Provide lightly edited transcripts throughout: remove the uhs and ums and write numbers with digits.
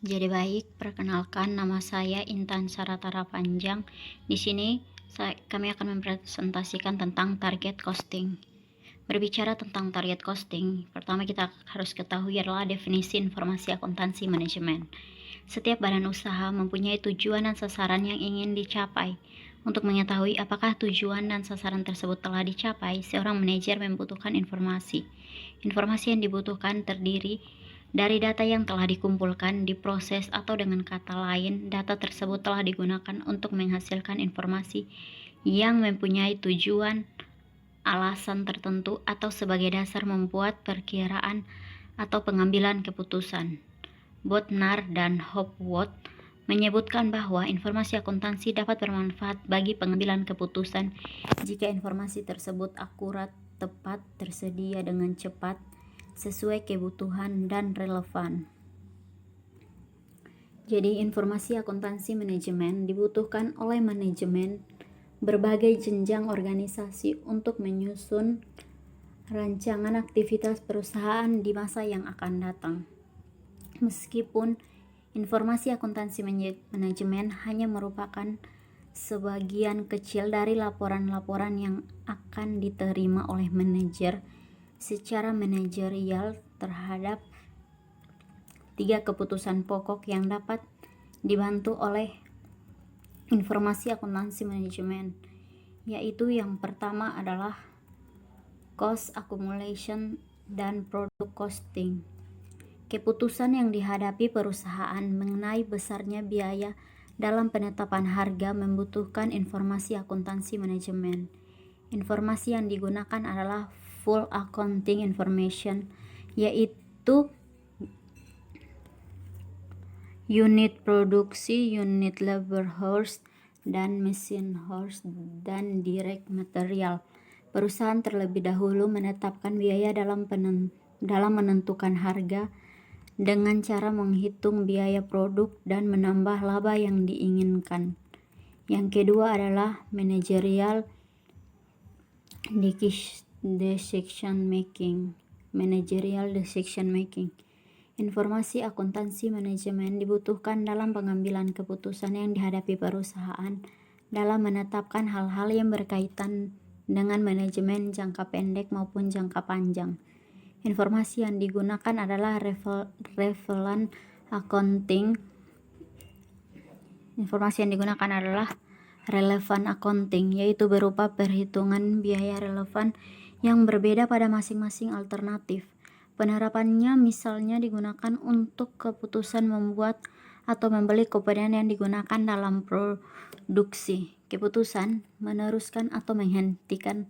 Jadi baik, perkenalkan nama saya Intan Saratara Panjang. Di sini kami akan mempresentasikan tentang target costing. Berbicara tentang target costing, pertama kita harus ketahui adalah definisi informasi akuntansi manajemen. Setiap badan usaha mempunyai tujuan dan sasaran yang ingin dicapai. Untuk mengetahui apakah tujuan dan sasaran tersebut telah dicapai, seorang manajer membutuhkan informasi. Informasi yang dibutuhkan terdiri dari data yang telah dikumpulkan, diproses, atau dengan kata lain, data tersebut telah digunakan untuk menghasilkan informasi yang mempunyai tujuan, alasan tertentu, atau sebagai dasar membuat perkiraan atau pengambilan keputusan. Bodnar dan Hopwood menyebutkan bahwa informasi akuntansi dapat bermanfaat bagi pengambilan keputusan jika informasi tersebut akurat, tepat, tersedia dengan cepat, sesuai kebutuhan, dan relevan. Jadi, informasi akuntansi manajemen dibutuhkan oleh manajemen berbagai jenjang organisasi untuk menyusun rancangan aktivitas perusahaan di masa yang akan datang. Meskipun informasi akuntansi manajemen hanya merupakan sebagian kecil dari laporan-laporan yang akan diterima oleh manajer secara manajerial terhadap 3 keputusan pokok yang dapat dibantu oleh informasi akuntansi manajemen, yaitu yang pertama adalah cost accumulation dan product costing. Keputusan yang dihadapi perusahaan mengenai besarnya biaya dalam penetapan harga membutuhkan informasi akuntansi manajemen. Informasi yang digunakan adalah full accounting information, yaitu unit produksi, unit labor hours, dan mesin hours, dan direct material. Perusahaan terlebih dahulu menetapkan biaya dalam menentukan harga dengan cara menghitung biaya produk dan menambah laba yang diinginkan. Yang kedua adalah managerial decision making. Informasi akuntansi manajemen dibutuhkan dalam pengambilan keputusan yang dihadapi perusahaan dalam menetapkan hal-hal yang berkaitan dengan manajemen jangka pendek maupun jangka panjang. Informasi yang digunakan adalah relevant accounting. Informasi yang digunakan adalah relevant accounting, yaitu berupa perhitungan biaya relevan yang berbeda pada masing-masing alternatif. Penerapannya misalnya digunakan untuk keputusan membuat atau membeli komponen yang digunakan dalam produksi, keputusan meneruskan atau menghentikan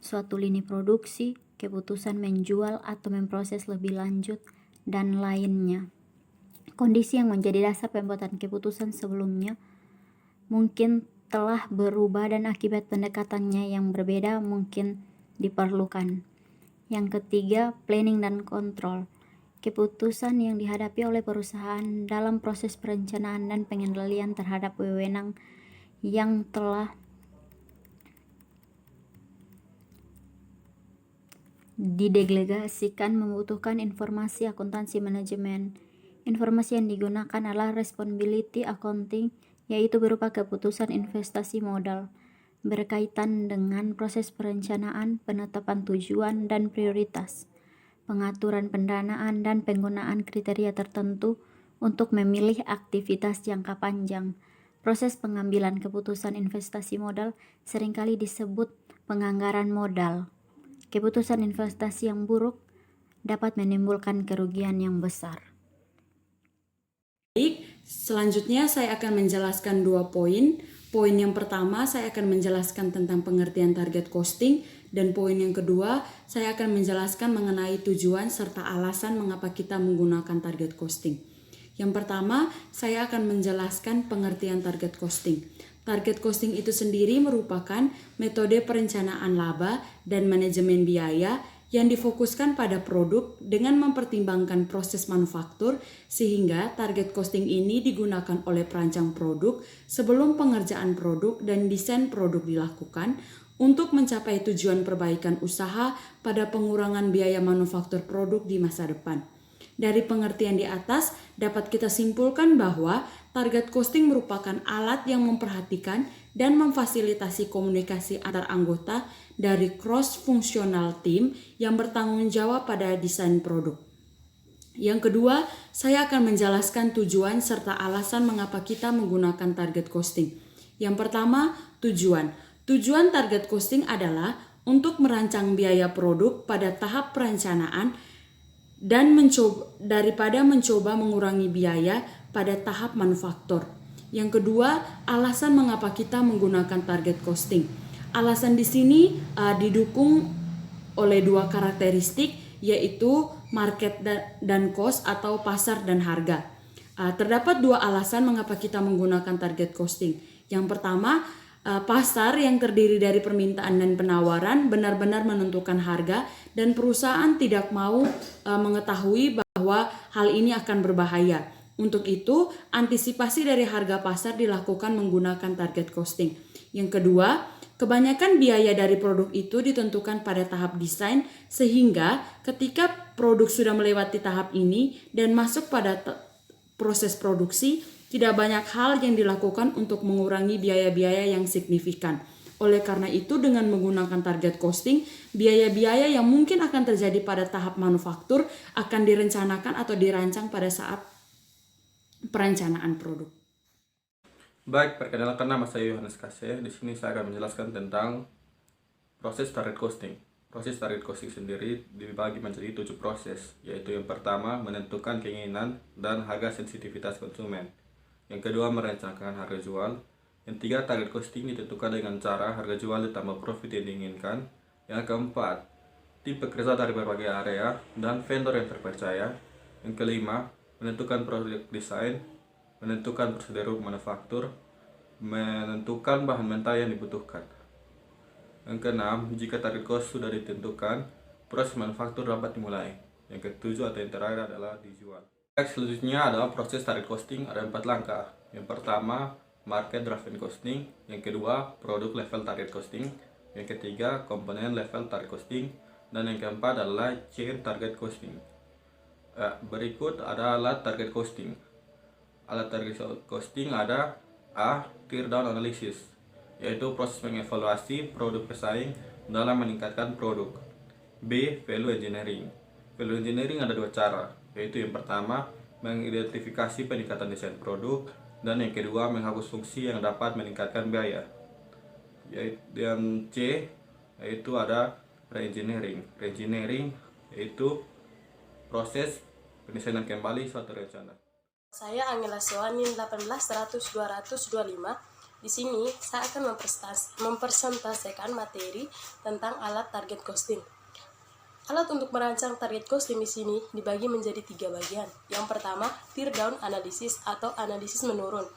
suatu lini produksi, keputusan menjual atau memproses lebih lanjut, dan lainnya. Kondisi yang menjadi dasar pembuatan keputusan sebelumnya mungkin telah berubah dan akibat pendekatannya yang berbeda mungkin diperlukan. Yang ketiga, planning dan kontrol. Keputusan yang dihadapi oleh perusahaan dalam proses perencanaan dan pengendalian terhadap wewenang yang telah didelegasikan membutuhkan informasi akuntansi manajemen. Informasi yang digunakan adalah responsibility accounting, yaitu berupa keputusan investasi modal berkaitan dengan proses perencanaan, penetapan tujuan dan prioritas, pengaturan pendanaan, dan penggunaan kriteria tertentu untuk memilih aktivitas jangka panjang. Proses pengambilan keputusan investasi modal seringkali disebut penganggaran modal. Keputusan investasi yang buruk dapat menimbulkan kerugian yang besar. Baik, selanjutnya saya akan menjelaskan 2 poin. Poin yang pertama, saya akan menjelaskan tentang pengertian target costing, dan poin yang kedua, saya akan menjelaskan mengenai tujuan serta alasan mengapa kita menggunakan target costing. Yang pertama, saya akan menjelaskan pengertian target costing. Target costing itu sendiri merupakan metode perencanaan laba dan manajemen biaya yang difokuskan pada produk dengan mempertimbangkan proses manufaktur, sehingga target costing ini digunakan oleh perancang produk sebelum pengerjaan produk dan desain produk dilakukan untuk mencapai tujuan perbaikan usaha pada pengurangan biaya manufaktur produk di masa depan. Dari pengertian di atas, dapat kita simpulkan bahwa target costing merupakan alat yang memperhatikan dan memfasilitasi komunikasi antar anggota dari cross-functional team yang bertanggung jawab pada desain produk. Yang kedua, saya akan menjelaskan tujuan serta alasan mengapa kita menggunakan target costing. Yang pertama, tujuan. Tujuan target costing adalah untuk merancang biaya produk pada tahap perencanaan dan daripada mencoba mengurangi biaya pada tahap manufaktur. Yang kedua, alasan mengapa kita menggunakan target costing. Alasan di sini didukung oleh dua karakteristik, yaitu market dan cost atau pasar dan harga. Terdapat dua alasan mengapa kita menggunakan target costing. Yang pertama, pasar yang terdiri dari permintaan dan penawaran benar-benar menentukan harga dan perusahaan tidak mau mengetahui bahwa hal ini akan berbahaya. Untuk itu, antisipasi dari harga pasar dilakukan menggunakan target costing. Yang kedua, kebanyakan biaya dari produk itu ditentukan pada tahap desain, sehingga ketika produk sudah melewati tahap ini dan masuk pada proses produksi, tidak banyak hal yang dilakukan untuk mengurangi biaya-biaya yang signifikan. Oleh karena itu, dengan menggunakan target costing, biaya-biaya yang mungkin akan terjadi pada tahap manufaktur akan direncanakan atau dirancang pada saat perencanaan produk. Baik, perkenalkan, nama saya Yohanes Kase. Di sini saya akan menjelaskan tentang proses target costing. Proses target costing sendiri dibagi menjadi 7 proses, yaitu yang pertama menentukan keinginan dan harga sensitivitas konsumen. Yang kedua, merancangkan harga jual. Yang ketiga, target costing ditentukan dengan cara harga jual ditambah profit yang diinginkan. Yang keempat, tim pekerja dari berbagai area dan vendor yang terpercaya. Yang kelima, menentukan produk desain, menentukan prosedur manufaktur, menentukan bahan mentah yang dibutuhkan. Yang keenam, jika target cost sudah ditentukan, proses manufaktur dapat dimulai. Yang ketujuh atau yang terakhir adalah dijual. Selanjutnya adalah proses target costing, ada 4 langkah. Yang pertama, market driven costing. Yang kedua, produk level target costing. Yang ketiga, komponen level target costing. Dan yang keempat adalah chain target costing. Berikut ada alat target costing. Alat target costing ada A. Tear down analysis, yaitu proses mengevaluasi produk pesaing dalam meningkatkan produk. B. Value engineering. Value engineering ada 2 cara, yaitu yang pertama mengidentifikasi peningkatan desain produk, dan yang kedua menghapus fungsi yang dapat meningkatkan biaya. Yang C yaitu ada re-engineering. Re-engineering yaitu proses pendesainan kembali suatu rencana. Saya Angela Soanin 18-100-225. Di sini saya akan mempresentasikan materi tentang alat target costing. Alat untuk merancang target costing di sini dibagi menjadi 3 bagian. Yang pertama, tear down analysis atau analisis menurun.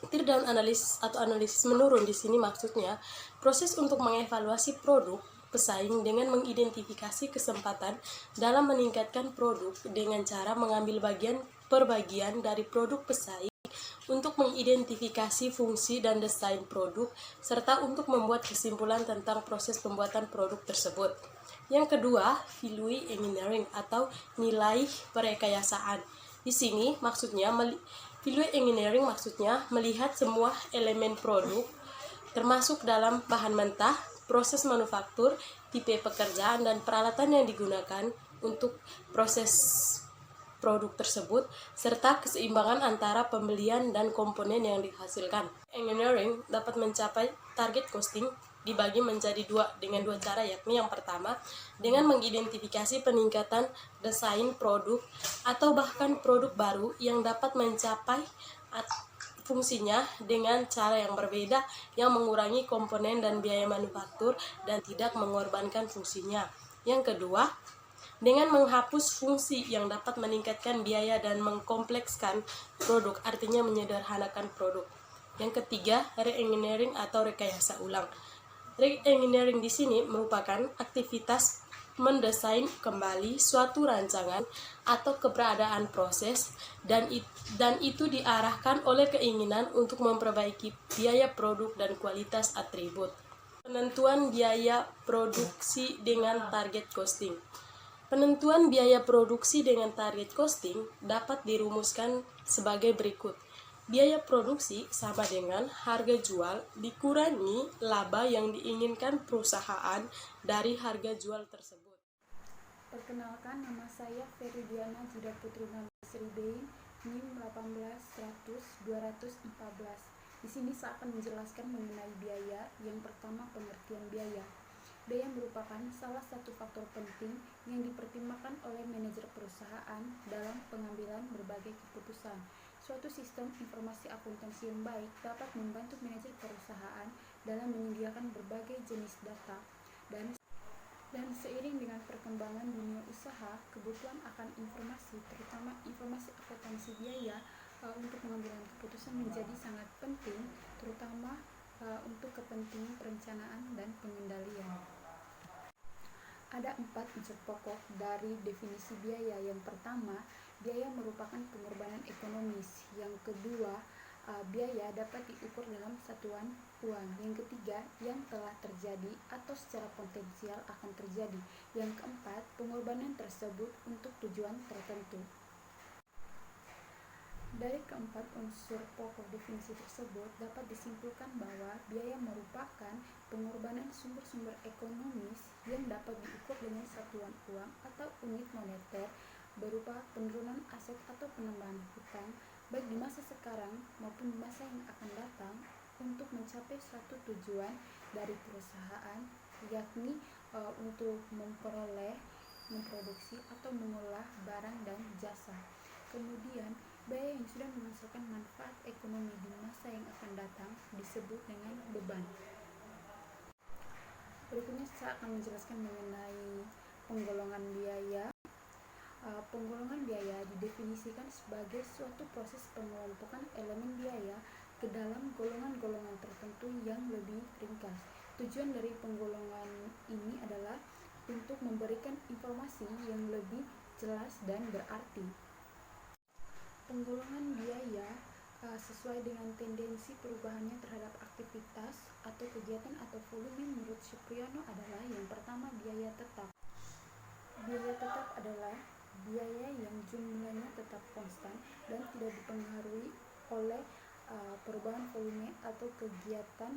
Tear down analysis atau analisis menurun di sini maksudnya proses untuk mengevaluasi produk pesaing dengan mengidentifikasi kesempatan dalam meningkatkan produk dengan cara mengambil bagian per bagian dari produk pesaing untuk mengidentifikasi fungsi dan desain produk serta untuk membuat kesimpulan tentang proses pembuatan produk tersebut. Yang kedua, value engineering atau nilai perekayasaan. Di sini maksudnya value engineering maksudnya melihat semua elemen produk termasuk dalam bahan mentah, proses manufaktur, tipe pekerjaan dan peralatan yang digunakan untuk proses produk tersebut serta keseimbangan antara pembelian dan komponen yang dihasilkan. Engineering dapat mencapai target costing dibagi menjadi dengan dua cara, yakni yang pertama dengan mengidentifikasi peningkatan desain produk atau bahkan produk baru yang dapat mencapai fungsinya dengan cara yang berbeda yang mengurangi komponen dan biaya manufaktur dan tidak mengorbankan fungsinya. Yang kedua, dengan menghapus fungsi yang dapat meningkatkan biaya dan mengkomplekskan produk, artinya menyederhanakan produk. Yang ketiga, re-engineering atau rekayasa ulang. Re-engineering di sini merupakan aktivitas mendesain kembali suatu rancangan atau keberadaan proses dan itu diarahkan oleh keinginan untuk memperbaiki biaya produk dan kualitas atribut. Penentuan biaya produksi dengan target costing. Penentuan biaya produksi dengan target costing dapat dirumuskan sebagai berikut. Biaya produksi sama dengan harga jual dikurangi laba yang diinginkan perusahaan dari harga jual tersebut. Perkenalkan, nama saya Feridiana Jida Putri Sri Bein, NIM 18.100.214. Di sini saya akan menjelaskan mengenai biaya. Yang pertama, pengertian biaya. Biaya merupakan salah satu faktor penting yang dipertimbangkan oleh manajer perusahaan dalam pengambilan berbagai keputusan. Suatu sistem informasi akuntansi yang baik dapat membantu manajer perusahaan dalam menyediakan berbagai jenis data dan seiring dengan perkembangan dunia usaha, kebutuhan akan informasi, terutama informasi akuntansi biaya untuk pengambilan keputusan menjadi sangat penting, terutama untuk kepentingan perencanaan dan pengendalian. Ada 4 unsur pokok dari definisi biaya. Yang pertama, biaya merupakan pengorbanan ekonomis. Yang kedua, biaya dapat diukur dalam satuan uang. Yang ketiga, yang telah terjadi atau secara potensial akan terjadi. Yang keempat, pengorbanan tersebut untuk tujuan tertentu. Dari keempat unsur pokok definisi tersebut dapat disimpulkan bahwa biaya merupakan pengorbanan sumber-sumber ekonomis yang dapat diukur dengan satuan uang atau unit moneter berupa penurunan aset atau penambahan hutang baik di masa sekarang maupun di masa yang akan datang untuk mencapai suatu tujuan dari perusahaan, yakni untuk memperoleh, memproduksi atau mengolah barang dan jasa. Kemudian, biaya yang sudah menghasilkan manfaat ekonomi di masa yang akan datang disebut dengan beban. Berikutnya saya akan menjelaskan mengenai penggolongan biaya. Penggolongan biaya didefinisikan sebagai suatu proses pengelompokan elemen biaya ke dalam golongan-golongan tertentu yang lebih ringkas. Tujuan dari penggolongan ini adalah untuk memberikan informasi yang lebih jelas dan berarti. Penggolongan biaya sesuai dengan tendensi perubahannya terhadap aktivitas atau kegiatan atau volume menurut Supriyono adalah yang pertama, biaya tetap. Biaya tetap adalah biaya yang jumlahnya tetap konstan dan tidak dipengaruhi oleh perubahan volume atau kegiatan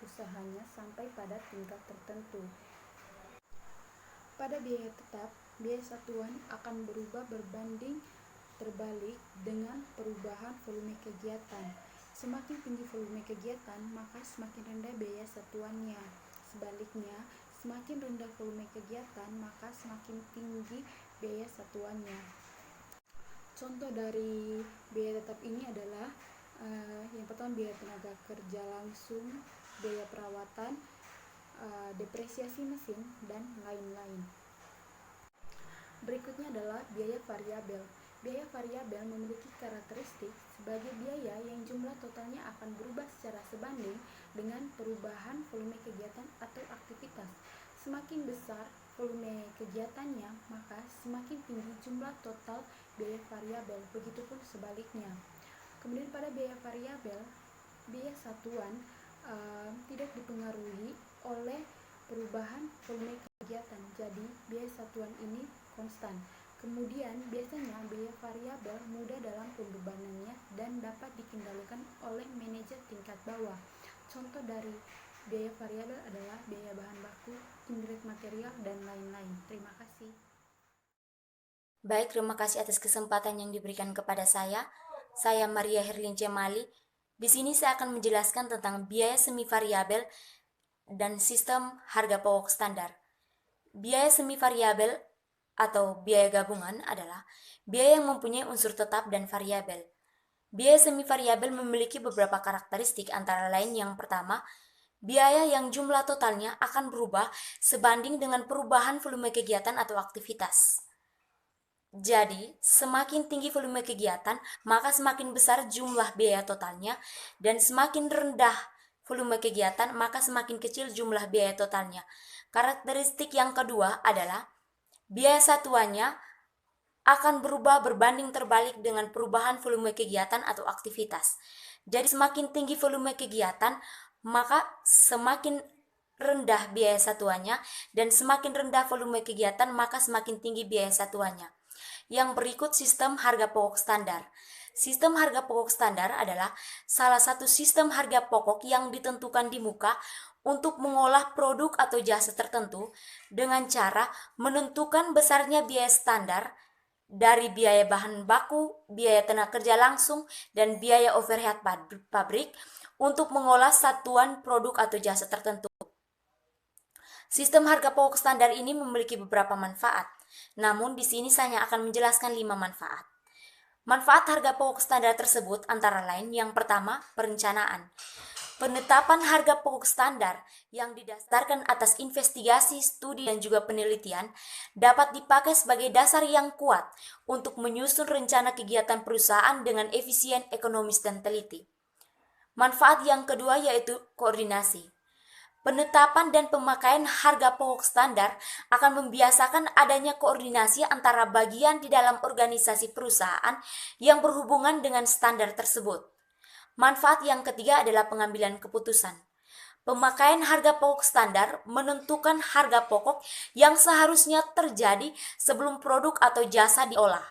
usahanya sampai pada tingkat tertentu. Pada biaya tetap, biaya satuan akan berubah berbanding terbalik dengan perubahan volume kegiatan. Semakin tinggi volume kegiatan, maka semakin rendah biaya satuannya. Sebaliknya, semakin rendah volume kegiatan, maka semakin tinggi biaya satuannya. Contoh dari biaya tetap ini adalah yang pertama, biaya tenaga kerja langsung, biaya perawatan, depresiasi mesin, dan lain-lain. Berikutnya adalah biaya variabel. Biaya variabel memiliki karakteristik sebagai biaya yang jumlah totalnya akan berubah secara sebanding dengan perubahan volume kegiatan atau aktivitas. Semakin besar volume kegiatannya, maka semakin tinggi jumlah total biaya variabel, begitupun sebaliknya. Kemudian pada biaya variabel, biaya satuan tidak dipengaruhi oleh perubahan volume kegiatan, jadi biaya satuan ini konstan. Kemudian biasanya biaya variabel mudah dalam pembebanannya dan dapat dikendalikan oleh manajer tingkat bawah. Contoh dari biaya variabel adalah biaya bahan baku, indirect material, dan lain-lain. Terima kasih. Baik, terima kasih atas kesempatan yang diberikan kepada saya. Saya Maria Herlin Cemali. Di sini saya akan menjelaskan tentang biaya semi variabel dan sistem harga pokok standar. Biaya semi variabel atau biaya gabungan adalah biaya yang mempunyai unsur tetap dan variabel. Biaya semi variabel memiliki beberapa karakteristik, antara lain yang pertama, biaya yang jumlah totalnya akan berubah sebanding dengan perubahan volume kegiatan atau aktivitas. Jadi, semakin tinggi volume kegiatan, maka semakin besar jumlah biaya totalnya, dan semakin rendah volume kegiatan, maka semakin kecil jumlah biaya totalnya. Karakteristik yang kedua adalah biaya satuannya akan berubah berbanding terbalik dengan perubahan volume kegiatan atau aktivitas. Jadi semakin tinggi volume kegiatan, maka semakin rendah biaya satuannya, dan semakin rendah volume kegiatan maka semakin tinggi biaya satuannya. Yang berikut sistem harga pokok standar. Sistem harga pokok standar adalah salah satu sistem harga pokok yang ditentukan di muka untuk mengolah produk atau jasa tertentu dengan cara menentukan besarnya biaya standar dari biaya bahan baku, biaya tenaga kerja langsung, dan biaya overhead pabrik untuk mengolah satuan produk atau jasa tertentu. Sistem harga pokok standar ini memiliki beberapa manfaat, namun di sini saya akan menjelaskan 5 manfaat. Manfaat harga pokok standar tersebut antara lain yang pertama, perencanaan. Penetapan harga pokok standar yang didasarkan atas investigasi, studi, dan juga penelitian dapat dipakai sebagai dasar yang kuat untuk menyusun rencana kegiatan perusahaan dengan efisien, ekonomis, dan teliti. Manfaat yang kedua yaitu koordinasi. Penetapan dan pemakaian harga pokok standar akan membiasakan adanya koordinasi antara bagian di dalam organisasi perusahaan yang berhubungan dengan standar tersebut. Manfaat yang ketiga adalah pengambilan keputusan. Pemakaian harga pokok standar menentukan harga pokok yang seharusnya terjadi sebelum produk atau jasa diolah.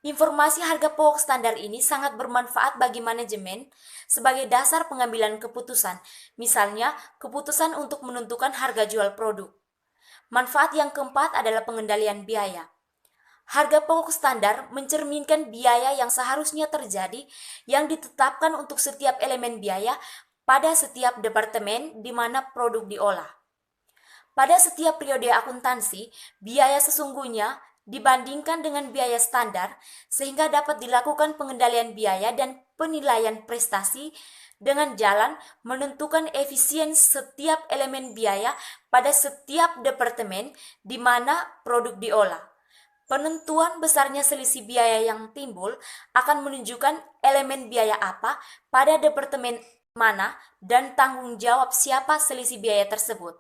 Informasi harga pokok standar ini sangat bermanfaat bagi manajemen sebagai dasar pengambilan keputusan, misalnya keputusan untuk menentukan harga jual produk. Manfaat yang keempat adalah pengendalian biaya. Harga pokok standar mencerminkan biaya yang seharusnya terjadi yang ditetapkan untuk setiap elemen biaya pada setiap departemen di mana produk diolah. Pada setiap periode akuntansi, biaya sesungguhnya dibandingkan dengan biaya standar sehingga dapat dilakukan pengendalian biaya dan penilaian prestasi dengan jalan menentukan efisien setiap elemen biaya pada setiap departemen di mana produk diolah. Penentuan besarnya selisih biaya yang timbul akan menunjukkan elemen biaya apa pada departemen mana dan tanggung jawab siapa selisih biaya tersebut.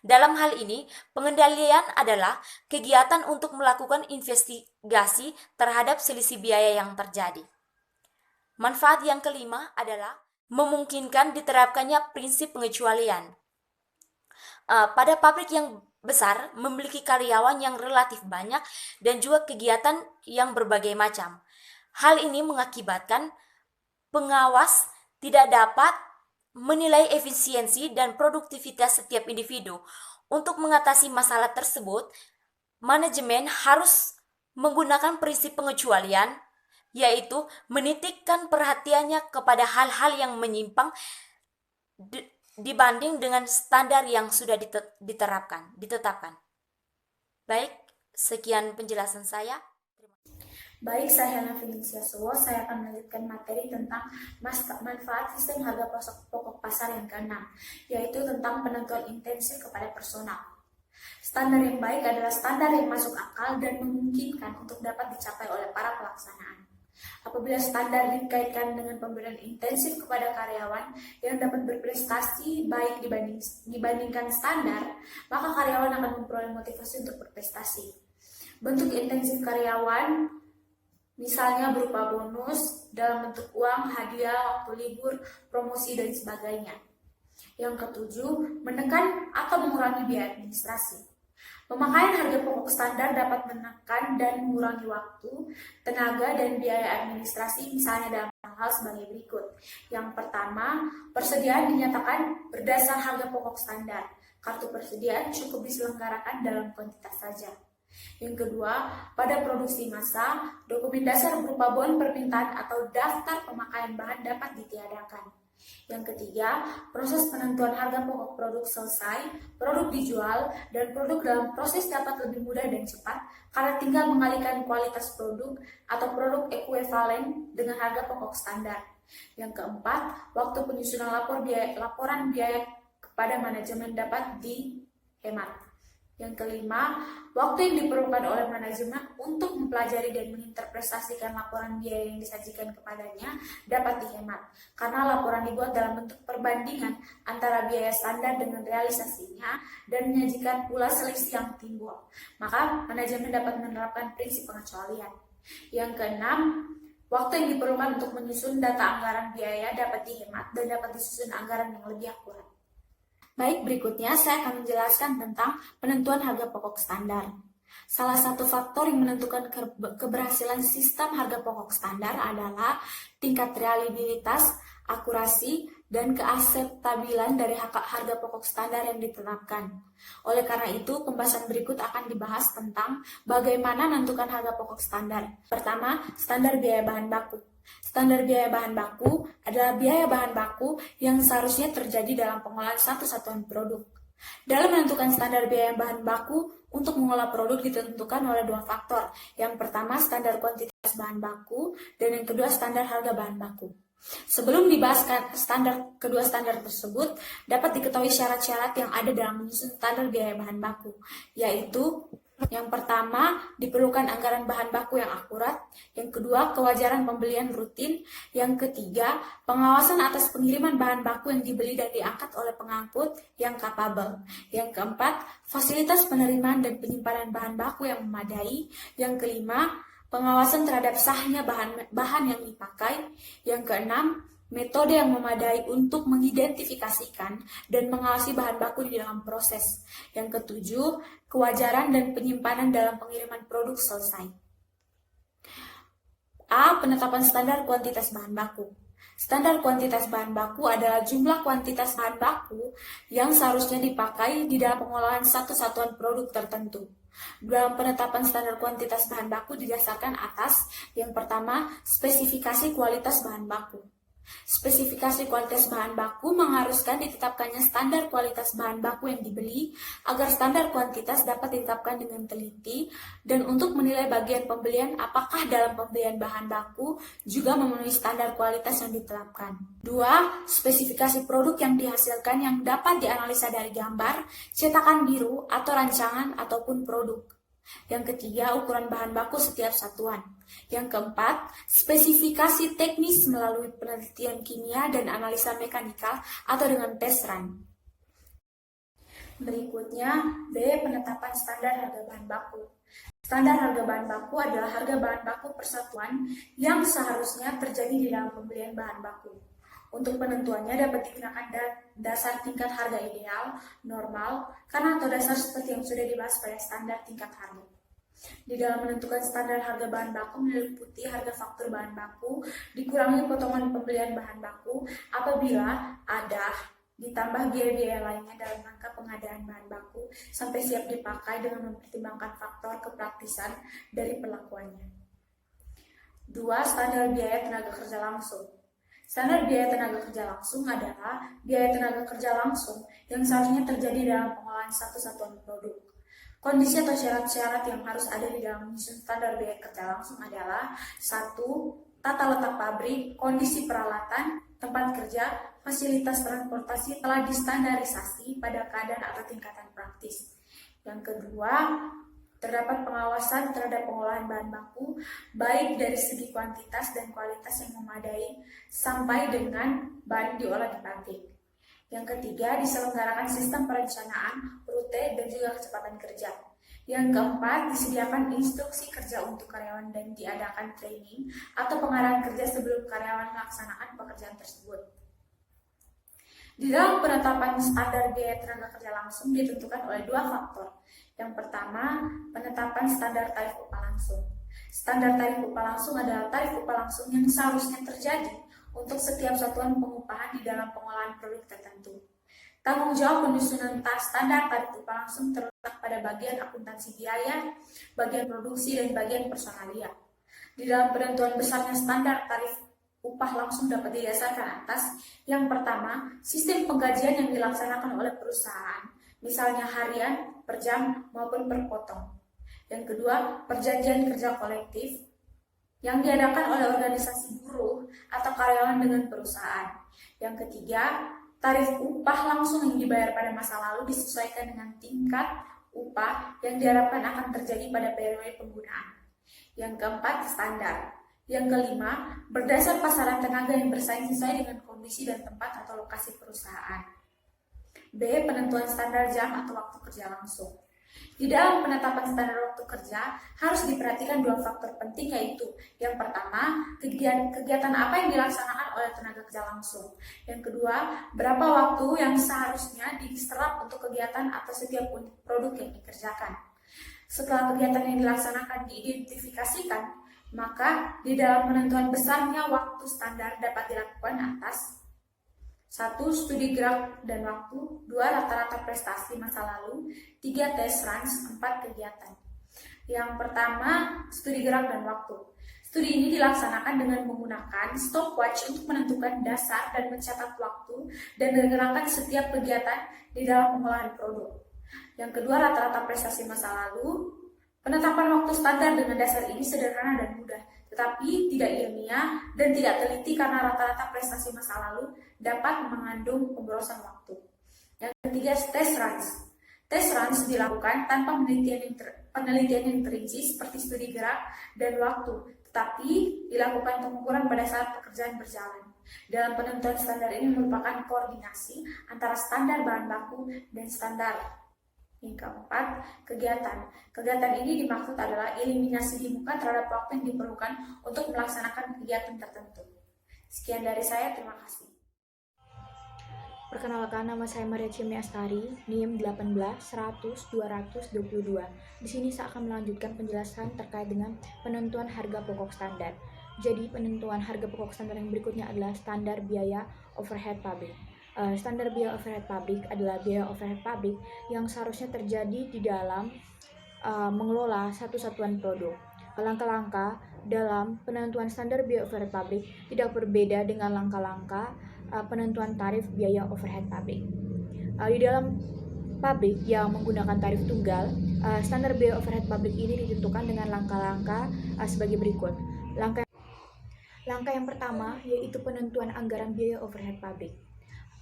Dalam hal ini, pengendalian adalah kegiatan untuk melakukan investigasi terhadap selisih biaya yang terjadi. Manfaat yang kelima adalah memungkinkan diterapkannya prinsip pengecualian. Pada pabrik yang besar memiliki karyawan yang relatif banyak dan juga kegiatan yang berbagai macam. Hal ini mengakibatkan pengawas tidak dapat menilai efisiensi dan produktivitas setiap individu. Untuk mengatasi masalah tersebut, manajemen harus menggunakan prinsip pengecualian, yaitu menitikkan perhatiannya kepada hal-hal yang menyimpang dibanding dengan standar yang sudah ditetapkan. Baik, sekian penjelasan saya. Baik, saya Hana Felicia Sowo. Saya akan melanjutkan materi tentang manfaat sistem harga pokok pasar yang ke-6, yaitu tentang penentuan intensif kepada personal. Standar yang baik adalah standar yang masuk akal dan memungkinkan untuk dapat dicapai oleh para pelaksanaan. Apabila standar dikaitkan dengan pemberian intensif kepada karyawan yang dapat berprestasi baik dibandingkan standar, maka karyawan akan memperoleh motivasi untuk berprestasi. Bentuk intensif karyawan misalnya berupa bonus dalam bentuk uang, hadiah, waktu libur, promosi, dan sebagainya. Yang ketujuh, menekan atau mengurangi biaya administrasi. Pemakaian harga pokok standar dapat menekan dan mengurangi waktu, tenaga, dan biaya administrasi misalnya dalam hal sebagai berikut. Yang pertama, persediaan dinyatakan berdasar harga pokok standar. Kartu persediaan cukup diselenggarakan dalam kuantitas saja. Yang kedua, pada produksi massa, dokumen dasar berupa bon permintaan atau daftar pemakaian bahan dapat ditiadakan. Yang ketiga, proses penentuan harga pokok produk selesai, produk dijual, dan produk dalam proses dapat lebih mudah dan cepat karena tinggal mengalihkan kualitas produk atau produk ekuivalen dengan harga pokok standar. Yang keempat, waktu penyusunan laporan biaya kepada manajemen dapat dihemat. Yang kelima, waktu yang diperlukan oleh manajemen untuk mempelajari dan menginterpretasikan laporan biaya yang disajikan kepadanya dapat dihemat, karena laporan dibuat dalam bentuk perbandingan antara biaya standar dengan realisasinya dan menyajikan pula selisih yang timbul. Maka manajemen dapat menerapkan prinsip pengecualian. Yang keenam, waktu yang diperlukan untuk menyusun data anggaran biaya dapat dihemat dan dapat disusun anggaran yang lebih akurat. Baik, berikutnya saya akan menjelaskan tentang penentuan harga pokok standar. Salah satu faktor yang menentukan keberhasilan sistem harga pokok standar adalah tingkat reliabilitas, akurasi, dan keakseptabilan dari harga pokok standar yang ditetapkan. Oleh karena itu, pembahasan berikut akan dibahas tentang bagaimana menentukan harga pokok standar. Pertama, standar biaya bahan baku. Standar biaya bahan baku adalah biaya bahan baku yang seharusnya terjadi dalam pengolahan satu satuan produk. Dalam menentukan standar biaya bahan baku, untuk mengolah produk ditentukan oleh dua faktor. Yang pertama, standar kuantitas bahan baku, dan yang kedua, standar harga bahan baku. Sebelum dibahas kedua standar tersebut, dapat diketahui syarat-syarat yang ada dalam menyusun standar biaya bahan baku, yaitu yang pertama, diperlukan anggaran bahan baku yang akurat. Yang kedua, kewajaran pembelian rutin. Yang ketiga, pengawasan atas pengiriman bahan baku yang dibeli dan diangkat oleh pengangkut yang kapabel. Yang keempat, fasilitas penerimaan dan penyimpanan bahan baku yang memadai. Yang kelima, pengawasan terhadap sahnya bahan yang dipakai. Yang keenam, metode yang memadai untuk mengidentifikasikan dan mengawasi bahan baku di dalam proses. Yang ketujuh, kewajaran dan penyimpanan dalam pengiriman produk selesai. A. Penetapan standar kuantitas bahan baku. Standar kuantitas bahan baku adalah jumlah kuantitas bahan baku yang seharusnya dipakai di dalam pengolahan satu satuan produk tertentu. Dalam penetapan standar kuantitas bahan baku didasarkan atas yang pertama, spesifikasi kualitas bahan baku. Spesifikasi kualitas bahan baku mengharuskan ditetapkannya standar kualitas bahan baku yang dibeli agar standar kuantitas dapat ditetapkan dengan teliti dan untuk menilai bagian pembelian apakah dalam pembelian bahan baku juga memenuhi standar kualitas yang ditetapkan. 2. Spesifikasi produk yang dihasilkan yang dapat dianalisa dari gambar, cetakan biru atau rancangan ataupun produk. Yang ketiga, ukuran bahan baku setiap satuan. Yang keempat, spesifikasi teknis melalui penelitian kimia dan analisa mekanikal atau dengan tes run. Berikutnya, B. Penetapan standar harga bahan baku. Standar harga bahan baku adalah harga bahan baku persatuan yang seharusnya terjadi di dalam pembelian bahan baku. Untuk penentuannya dapat digunakan dasar tingkat harga ideal, normal, karena atau dasar seperti yang sudah dibahas pada standar tingkat harga. Di dalam menentukan standar harga bahan baku meliputi harga faktur bahan baku, dikurangi potongan pembelian bahan baku apabila ada ditambah biaya-biaya lainnya dalam rangka pengadaan bahan baku sampai siap dipakai dengan mempertimbangkan faktor kepraktisan dari perlakuannya. 2. Standar biaya tenaga kerja langsung. Standar biaya tenaga kerja langsung adalah biaya tenaga kerja langsung yang seharusnya terjadi dalam pengolahan satu satuan produk. Kondisi atau syarat-syarat yang harus ada di dalam menyusun standar biaya kerja langsung adalah 1. Tata letak pabrik, kondisi peralatan, tempat kerja, fasilitas transportasi telah distandarisasi pada keadaan atau tingkatan praktis. Yang kedua, terdapat pengawasan terhadap pengolahan bahan baku, baik dari segi kuantitas dan kualitas yang memadai, sampai dengan bahan diolah di pabrik. Yang ketiga, diselenggarakan sistem perencanaan, rute, dan juga kecepatan kerja. Yang keempat, disediakan instruksi kerja untuk karyawan dan diadakan training atau pengarahan kerja sebelum karyawan melaksanakan pekerjaan tersebut. Di dalam penetapan standar biaya tenaga kerja langsung ditentukan oleh dua faktor. Yang pertama, penetapan standar tarif upah langsung. Standar tarif upah langsung adalah tarif upah langsung yang seharusnya terjadi untuk setiap satuan pengupahan di dalam pengolahan produk tertentu. Tanggung jawab penyusunan standar tarif upah langsung terletak pada bagian akuntansi biaya, bagian produksi, dan bagian personalia. Di dalam penentuan besarnya standar tarif upah langsung dapat didasarkan atas yang pertama, sistem penggajian yang dilaksanakan oleh perusahaan, misalnya harian, per jam, maupun per potong. Yang kedua, perjanjian kerja kolektif yang diadakan oleh organisasi buruh atau karyawan dengan perusahaan. Yang ketiga, tarif upah langsung yang dibayar pada masa lalu disesuaikan dengan tingkat upah yang diharapkan akan terjadi pada periode penggunaan. Yang keempat, standar. Yang kelima, berdasar pasaran tenaga yang bersaing sesuai dengan kondisi dan tempat atau lokasi perusahaan. B. Penentuan standar jam atau waktu kerja langsung. Di dalam penetapan standar waktu kerja harus diperhatikan dua faktor penting, yaitu yang pertama, kegiatan apa yang dilaksanakan oleh tenaga kerja langsung. Yang kedua, berapa waktu yang seharusnya diserap untuk kegiatan atau setiap unit produk yang dikerjakan. Setelah kegiatan yang dilaksanakan diidentifikasikan, maka di dalam penentuan besarnya waktu standar dapat dilakukan atas 1. Studi gerak dan waktu. 2. Rata-rata prestasi masa lalu. 3. Tes runs. 4. Kegiatan. Yang pertama, studi gerak dan waktu. Studi ini dilaksanakan dengan menggunakan stopwatch untuk menentukan dasar dan mencatat waktu dan menggerakkan setiap kegiatan di dalam pengolahan produk. Yang kedua, rata-rata prestasi masa lalu. Penetapan waktu standar dengan dasar ini sederhana dan mudah, tetapi tidak ilmiah dan tidak teliti karena rata-rata prestasi masa lalu dapat mengandung pemborosan waktu. Yang ketiga, tes runs. Tes runs dilakukan tanpa penelitian yang terinci seperti studi gerak dan waktu, tetapi dilakukan pengukuran pada saat pekerjaan berjalan. Dalam penentuan standar ini merupakan koordinasi antara standar bahan baku dan standar. Yang keempat, kegiatan. Kegiatan ini dimaksud adalah eliminasi di muka terhadap waktu yang diperlukan untuk melaksanakan kegiatan tertentu. Sekian dari saya, terima kasih. Perkenalkan, nama saya Maria Cimi Astari, NIM 18-100-222. Di sini saya akan melanjutkan penjelasan terkait dengan penentuan harga pokok standar. Jadi, penentuan harga pokok standar yang berikutnya adalah standar biaya overhead pabrik. Standar biaya overhead pabrik adalah biaya overhead pabrik yang seharusnya terjadi di dalam mengelola satu satuan produk. Langkah-langkah dalam penentuan standar biaya overhead pabrik tidak berbeda dengan langkah-langkah penentuan tarif biaya overhead pabrik. Di dalam pabrik yang menggunakan tarif tunggal, standar biaya overhead pabrik ini ditentukan dengan langkah-langkah sebagai berikut. Langkah yang pertama yaitu penentuan anggaran biaya overhead pabrik.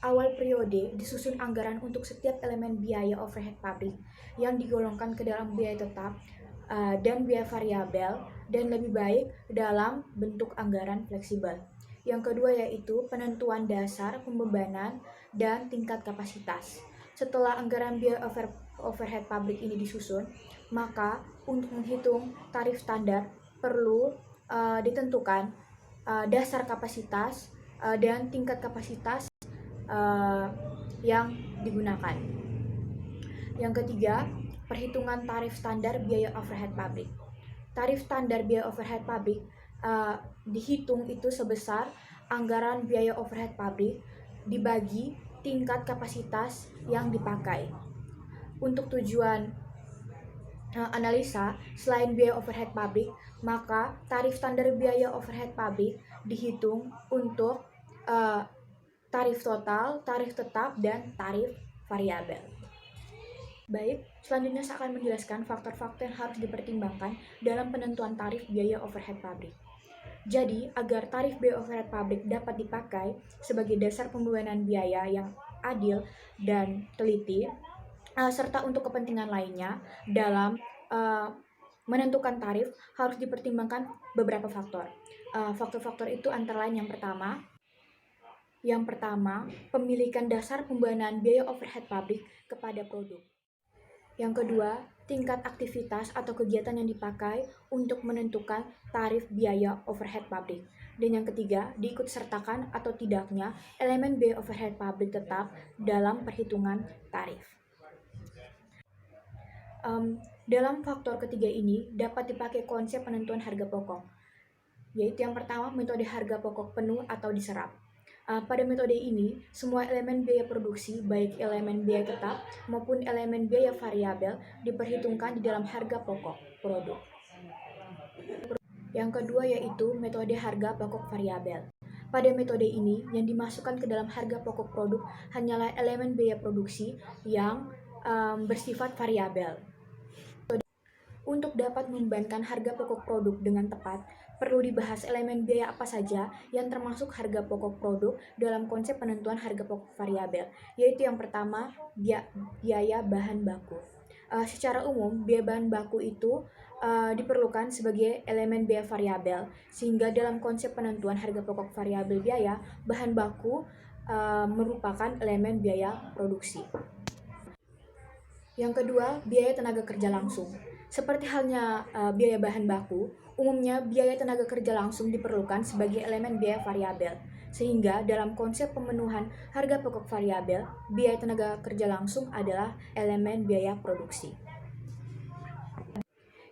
Awal periode disusun anggaran untuk setiap elemen biaya overhead pabrik yang digolongkan ke dalam biaya tetap dan biaya variabel dan lebih baik dalam bentuk anggaran fleksibel. Yang kedua yaitu penentuan dasar pembebanan dan tingkat kapasitas. Setelah anggaran biaya overhead pabrik ini disusun, maka untuk menghitung tarif standar perlu ditentukan dasar kapasitas dan tingkat kapasitas yang digunakan. Yang ketiga, perhitungan tarif standar biaya overhead pabrik. Tarif standar biaya overhead pabrik dihitung itu sebesar anggaran biaya overhead pabrik dibagi tingkat kapasitas yang dipakai. Untuk tujuan analisa, selain biaya overhead pabrik, maka tarif standar biaya overhead pabrik dihitung untuk tarif total, tarif tetap, dan tarif variabel. Baik, selanjutnya saya akan menjelaskan faktor-faktor yang harus dipertimbangkan dalam penentuan tarif biaya overhead pabrik. Jadi, agar tarif biaya overhead pabrik dapat dipakai sebagai dasar pembebanan biaya yang adil dan teliti, serta untuk kepentingan lainnya dalam menentukan tarif harus dipertimbangkan beberapa faktor. Faktor-faktor itu antara lain yang pertama, pemilikan dasar pembebanan biaya overhead pabrik kepada produk. Yang kedua, tingkat aktivitas atau kegiatan yang dipakai untuk menentukan tarif biaya overhead pabrik. Dan yang ketiga, diikutsertakan atau tidaknya elemen biaya overhead pabrik tetap dalam perhitungan tarif. Dalam faktor ketiga ini dapat dipakai konsep penentuan harga pokok, yaitu yang pertama, metode harga pokok penuh atau diserap. Pada metode ini, semua elemen biaya produksi, baik elemen biaya tetap maupun elemen biaya variabel, diperhitungkan di dalam harga pokok produk. Yang kedua yaitu metode harga pokok variabel. Pada metode ini, yang dimasukkan ke dalam harga pokok produk hanyalah elemen biaya produksi yang bersifat variabel. Untuk dapat membebankan harga pokok produk dengan tepat, perlu dibahas elemen biaya apa saja yang termasuk harga pokok produk dalam konsep penentuan harga pokok variabel, yaitu yang pertama, biaya bahan baku. Secara umum, biaya bahan baku itu diperlukan sebagai elemen biaya variabel, sehingga dalam konsep penentuan harga pokok variabel biaya, bahan baku merupakan elemen biaya produksi. Yang kedua, biaya tenaga kerja langsung. Seperti halnya biaya bahan baku, umumnya biaya tenaga kerja langsung diperlukan sebagai elemen biaya variabel. Sehingga dalam konsep pemenuhan harga pokok variabel, biaya tenaga kerja langsung adalah elemen biaya produksi.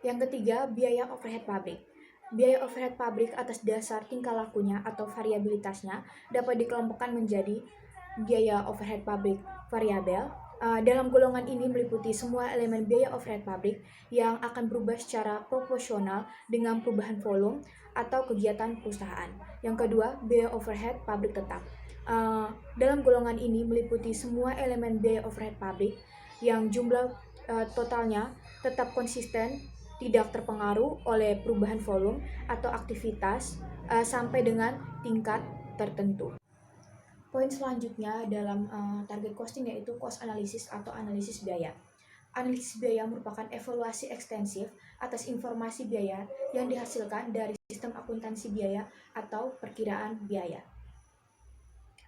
Yang ketiga, biaya overhead pabrik. Biaya overhead pabrik atas dasar tingkah lakunya atau variabilitasnya dapat dikelompokkan menjadi biaya overhead pabrik variabel. Dalam golongan ini meliputi semua elemen biaya overhead pabrik yang akan berubah secara proporsional dengan perubahan volume atau kegiatan perusahaan. Yang kedua, biaya overhead pabrik tetap. Dalam golongan ini meliputi semua elemen biaya overhead pabrik yang jumlah totalnya tetap konsisten, tidak terpengaruh oleh perubahan volume atau aktivitas sampai dengan tingkat tertentu. Poin selanjutnya dalam target costing yaitu cost analysis atau analisis biaya. Analisis biaya merupakan evaluasi ekstensif atas informasi biaya yang dihasilkan dari sistem akuntansi biaya atau perkiraan biaya.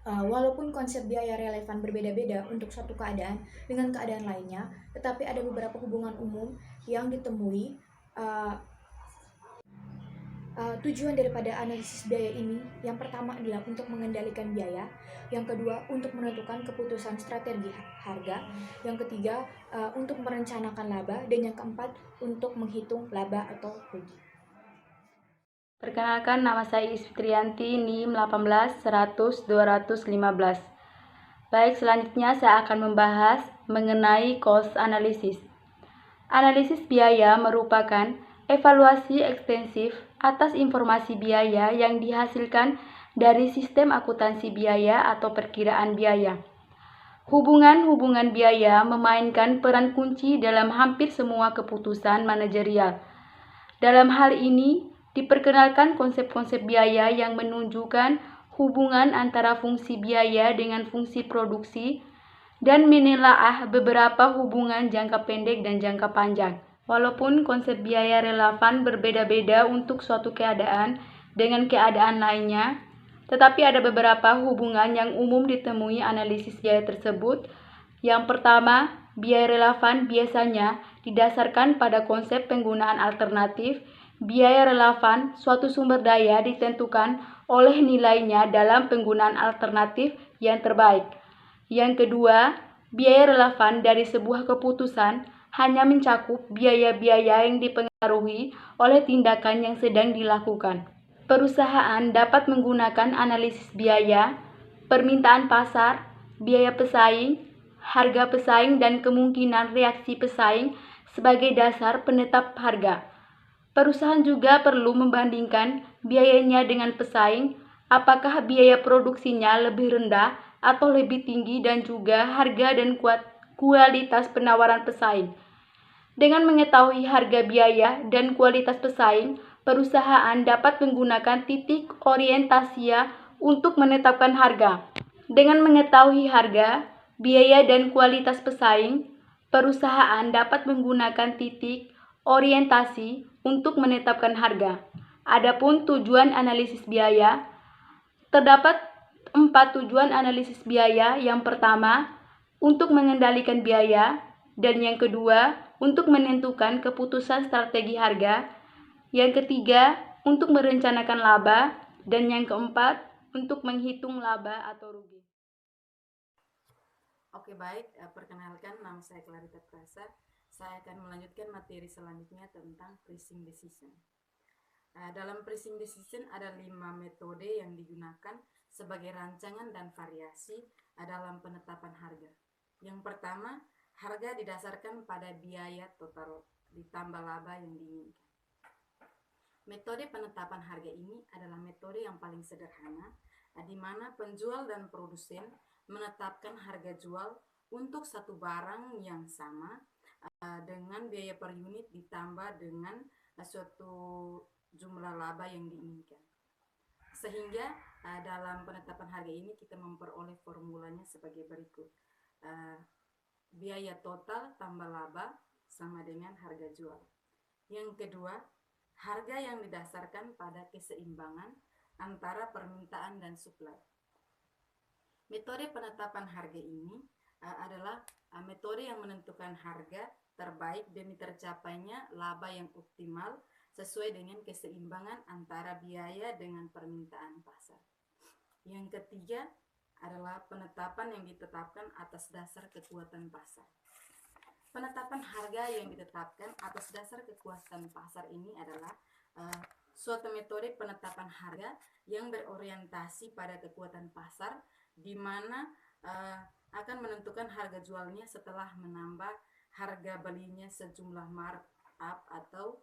Walaupun konsep biaya relevan berbeda-beda untuk suatu keadaan dengan keadaan lainnya, tetapi ada beberapa hubungan umum yang ditemui. Tujuan daripada analisis biaya ini, yang pertama adalah untuk mengendalikan biaya, yang kedua untuk menentukan keputusan strategi harga, yang ketiga untuk merencanakan laba, dan yang keempat untuk menghitung laba atau rugi. Perkenalkan, nama saya Isfitrianti, NIM 18-100-215. Baik, selanjutnya saya akan membahas mengenai cost analysis. Analisis biaya merupakan evaluasi ekstensif atas informasi biaya yang dihasilkan dari sistem akuntansi biaya atau perkiraan biaya. Hubungan-hubungan biaya memainkan peran kunci dalam hampir semua keputusan manajerial. Dalam hal ini, diperkenalkan konsep-konsep biaya yang menunjukkan hubungan antara fungsi biaya dengan fungsi produksi dan menelaah beberapa hubungan jangka pendek dan jangka panjang. Walaupun konsep biaya relevan berbeda-beda untuk suatu keadaan dengan keadaan lainnya, tetapi ada beberapa hubungan yang umum ditemui analisis biaya tersebut. Yang pertama, biaya relevan biasanya didasarkan pada konsep penggunaan alternatif. Biaya relevan suatu sumber daya ditentukan oleh nilainya dalam penggunaan alternatif yang terbaik. Yang kedua, biaya relevan dari sebuah keputusan hanya mencakup biaya-biaya yang dipengaruhi oleh tindakan yang sedang dilakukan. Perusahaan dapat menggunakan analisis biaya, permintaan pasar, biaya pesaing, harga pesaing, dan kemungkinan reaksi pesaing sebagai dasar penetap harga. Perusahaan juga perlu membandingkan biayanya dengan pesaing, apakah biaya produksinya lebih rendah atau lebih tinggi, dan juga harga dan kualitas penawaran pesaing. Dengan mengetahui harga biaya dan kualitas pesaing, perusahaan dapat menggunakan titik orientasi untuk menetapkan harga. Dengan mengetahui harga, biaya, dan kualitas pesaing, perusahaan dapat menggunakan titik orientasi untuk menetapkan harga. Adapun tujuan analisis biaya, terdapat 4 tujuan analisis biaya. Yang pertama, untuk mengendalikan biaya, dan yang kedua, untuk menentukan keputusan strategi harga, yang ketiga, untuk merencanakan laba, dan yang keempat, untuk menghitung laba atau rugi. Oke, baik, perkenalkan, nama saya Clarita Prasa. Saya akan melanjutkan materi selanjutnya tentang pricing decision. Dalam pricing decision ada 5 metode yang digunakan sebagai rancangan dan variasi dalam penetapan harga. Yang pertama, harga didasarkan pada biaya total ditambah laba yang diinginkan. Metode penetapan harga ini adalah metode yang paling sederhana, di mana penjual dan produsen menetapkan harga jual untuk satu barang yang sama dengan biaya per unit ditambah dengan suatu jumlah laba yang diinginkan. Sehingga dalam penetapan harga ini kita memperoleh formulanya sebagai berikut. Biaya total tambah laba sama dengan harga jual. Yang kedua, harga yang didasarkan pada keseimbangan antara permintaan dan suplai. Metode penetapan harga ini adalah metode yang menentukan harga terbaik demi tercapainya laba yang optimal sesuai dengan keseimbangan antara biaya dengan permintaan pasar. Yang ketiga adalah penetapan yang ditetapkan atas dasar kekuatan pasar. Penetapan harga yang ditetapkan atas dasar kekuatan pasar ini adalah suatu metode penetapan harga yang berorientasi pada kekuatan pasar, di mana akan menentukan harga jualnya setelah menambah harga belinya sejumlah markup atau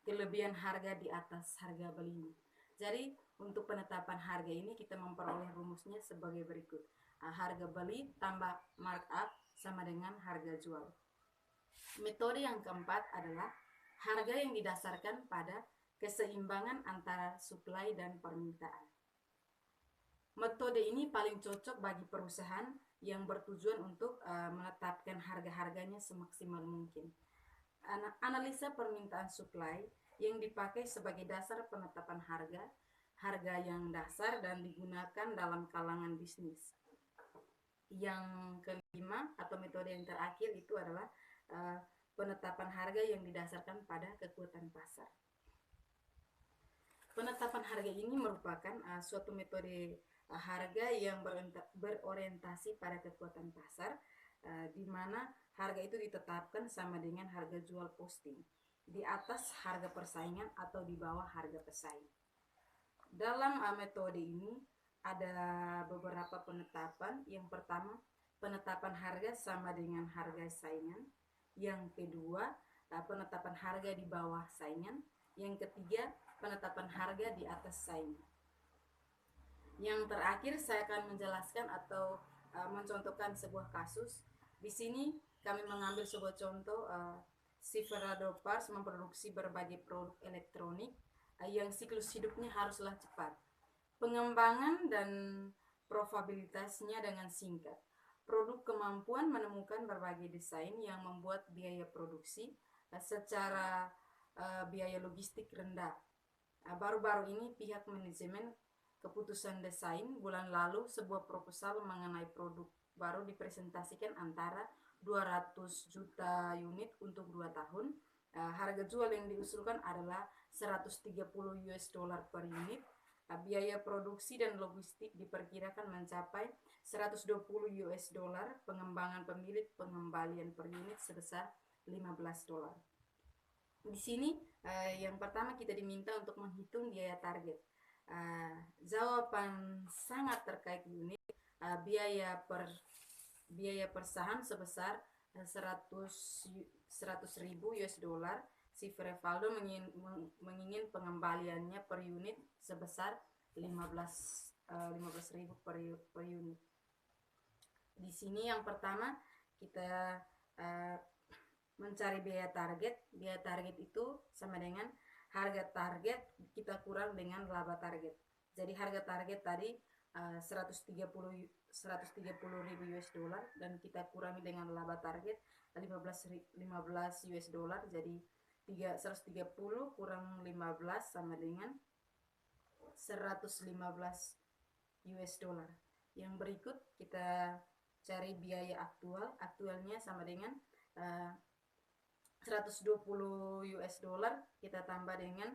kelebihan harga di atas harga belinya. Jadi untuk penetapan harga ini kita memperoleh rumusnya sebagai berikut. Harga beli tambah markup sama dengan harga jual. Metode yang keempat adalah harga yang didasarkan pada keseimbangan antara supply dan permintaan. Metode ini paling cocok bagi perusahaan yang bertujuan untuk menetapkan harga-harganya semaksimal mungkin. Analisa permintaan supply yang dipakai sebagai dasar penetapan harga yang dasar dan digunakan dalam kalangan bisnis. Yang kelima atau metode yang terakhir itu adalah penetapan harga yang didasarkan pada kekuatan pasar. Penetapan harga ini merupakan suatu metode harga yang berorientasi pada kekuatan pasar, di mana harga itu ditetapkan sama dengan harga jual posting, di atas harga persaingan atau di bawah harga pesaing. Dalam metode ini ada beberapa penetapan. Yang pertama, penetapan harga sama dengan harga saingan. Yang kedua, penetapan harga di bawah saingan. Yang ketiga, penetapan harga di atas saingan. Yang terakhir, saya akan menjelaskan atau mencontohkan sebuah kasus. Di sini kami mengambil sebuah contoh, Silverado Parts memproduksi berbagai produk elektronik yang siklus hidupnya haruslah cepat. Pengembangan dan probabilitasnya dengan singkat. Produk kemampuan menemukan berbagai desain yang membuat biaya produksi secara biaya logistik rendah. Baru-baru ini pihak manajemen keputusan desain bulan lalu sebuah proposal mengenai produk baru dipresentasikan antara 200 juta unit untuk 2 tahun. Harga jual yang diusulkan adalah 130 US dollar per unit. Biaya produksi dan logistik diperkirakan mencapai 120 US dollar, pengembangan pemilik pengembalian per unit sebesar 15 dolar. Di sini yang pertama kita diminta untuk menghitung biaya target. Jawaban sangat terkait unit, biaya per saham sebesar 100.000 US dollar. Si Frevaldo mengingin pengembaliannya per unit sebesar 15.000 per unit. Di sini yang pertama kita mencari biaya target. Biaya target itu sama dengan harga target kita kurang dengan laba target. Jadi harga target tadi 130.000 US dollar dan kita kurangi dengan laba target 15 US dollar, jadi 130 kurang 15 sama dengan 115 US dollar. Yang berikut kita cari biaya aktualnya sama dengan 120 US dollar kita tambah dengan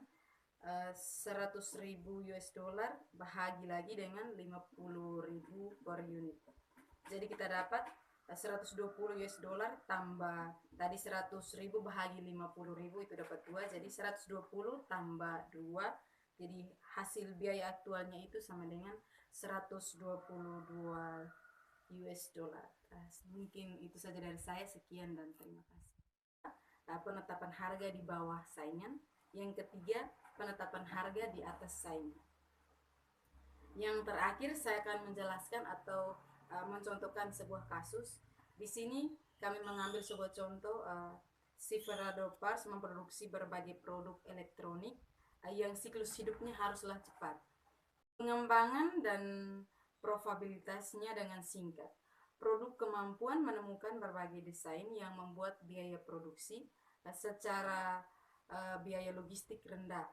100.000 US dollar bahagi lagi dengan 50.000 per unit. Jadi kita dapat 120 US dollar tambah tadi 100.000 bahagi 50.000 itu dapat 2, jadi 120 tambah 2, jadi hasil biaya aktualnya itu sama dengan 122 US dollar. Mungkin itu saja dari saya, sekian dan terima kasih. Penetapan harga di bawah saingan. Yang ketiga, penetapan harga di atas saingan. Yang terakhir saya akan menjelaskan atau mencontohkan sebuah kasus. Di sini kami mengambil sebuah contoh, Silverado Parts memproduksi berbagai produk elektronik yang siklus hidupnya haruslah cepat. Pengembangan dan probabilitasnya dengan singkat. Produk kemampuan menemukan berbagai desain yang membuat biaya produksi secara biaya logistik rendah.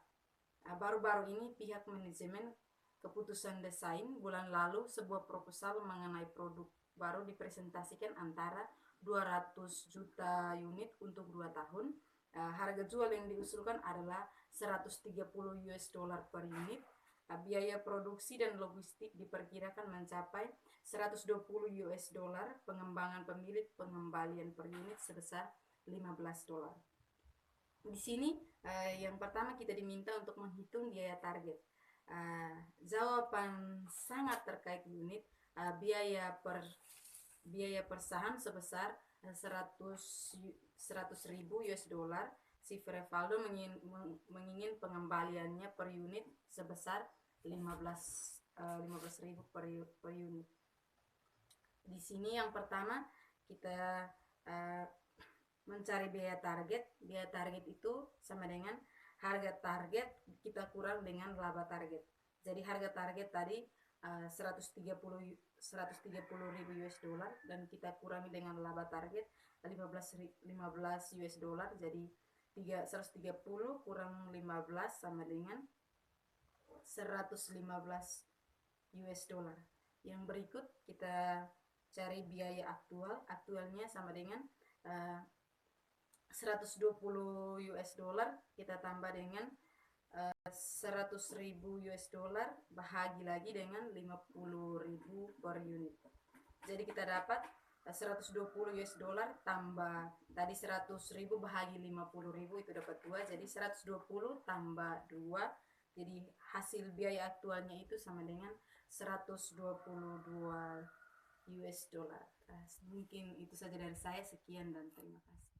Baru-baru ini pihak manajemen keputusan desain bulan lalu sebuah proposal mengenai produk baru dipresentasikan antara 200 juta unit untuk 2 tahun. Harga jual yang diusulkan adalah 130 US dollar per unit. Biaya produksi dan logistik diperkirakan mencapai 120 US dollar, pengembangan pemilik pengembalian per unit sebesar 15 dolar. Di sini yang pertama kita diminta untuk menghitung biaya target. Jawaban sangat terkait unit. Biaya per saham sebesar 100.000 US dollar. Si Frevaldo mengingin pengembaliannya per unit sebesar 15.000 per unit. Di sini yang pertama kita mencari biaya target. Biaya target itu sama dengan harga target kita kurang dengan laba target. Jadi harga target tadi 130.000 US dollar dan kita kurangi dengan laba target 15 US dollar, jadi 130 kurang 15 sama dengan 115 US dollar. Yang berikut kita cari biaya aktual. Aktualnya sama dengan 120 US dollar kita tambah dengan 100.000 US dollar bahagi lagi dengan 50.000 per unit. Jadi kita dapat 120 US dollar tambah tadi 100.000 bahagi 50.000 itu dapat 2, jadi 120 tambah 2, jadi hasil biaya aktualnya itu sama dengan 122 US dollar. Mungkin itu saja dari saya, sekian dan terima kasih.